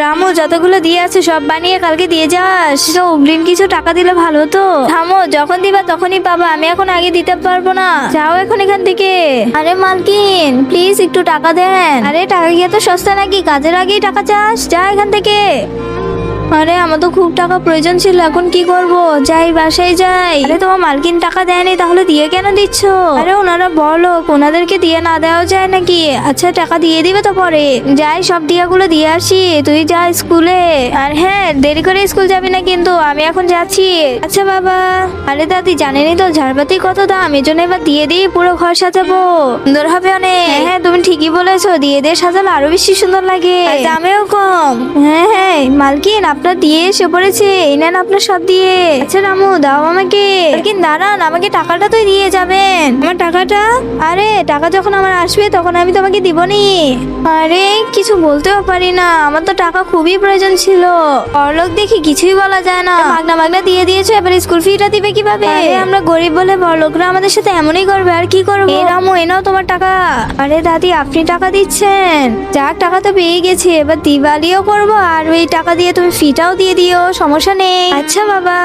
রামু যতগুলো দিয়ে আছে সব বানিয়ে কালকে দিয়ে যাস। তো অগ্রিম কিছু টাকা দিলে ভালো হতো। থামো, যখন দিবা তখনই পাবা, আমি এখন আগে দিতে পারবো না। যাও এখন এখান থেকে। আরে মালকিন প্লিজ একটু টাকা দেন। আরে টাকা কি এত সস্তা নাকি? কাজের আগেই টাকা চাস? যা এখান থেকে। আরে আমার তো খুব টাকা প্রয়োজন ছিল, এখন কি করব? যাই বাসায় যাই। আরে তোমার মালকিন টাকা দেয়নি, তাহলে দিয়ে কেন দিচ্ছ? আরে ওনারা বলো, ওনাদেরকে দিয়ে না দেওয়া যায় নাকি? আচ্ছা টাকা দিয়ে দিবে তো পরে। যাই সব দিয়াগুলো দিয়ে আসি, তুই যা স্কুলে। আর হ্যাঁ, দেরি করে স্কুল যাবি না কিন্তু, আমি এখন যাচ্ছি। আচ্ছা বাবা। আরে দাদি জানেনই তো ঝাড়বাতি কত দাম, এই জন্য এবার দিয়ে দিই, পুরো ঘর সাজাবো, সুন্দর হবে অনেক। হ্যাঁ হ্যাঁ, তুমি ঠিকই বলেছো, দিয়ে দিয়ে সাজালে আরো বেশি সুন্দর লাগে, আর দামেও কম। হ্যাঁ হ্যাঁ মালকিন, আপনার দিয়ে এসে পড়েছে, এই নেন আপনার সব দিয়ে। আচ্ছা রামু দাও আমাকে। মালকিন দাঁড়ান, আমাকে টাকাটা তো দিয়ে যাবেন। আমার টাকাটা? আরে টাকা যখন আমার আসবে তখন আমি তোমাকে দিবনি। আরে কিছু বলতেও পারি না, আমার তো টাকা খুবই প্রয়োজন ছিল। বড়লোক দেখি কিছুই বলা যায় না, মাগনা মাগনা দিয়ে দিয়েছো, এবার স্কুল ফিটা দিবে কিভাবে? আরে আমরা গরিব বলে বড়লোকরা আমাদের সাথে এমনই করবে, আর কি করবো? এই রামু এনাও তোমার টাকা। আরে দাদি আপনি টাকা দিচ্ছেন? যাক টাকা তো পেয়ে গেছি, এবার দিওয়ালিও করবো, আর ওই টাকা দিয়ে তুমি ফিটাও দিয়ে দিও, সমস্যা নেই। আচ্ছা বাবা।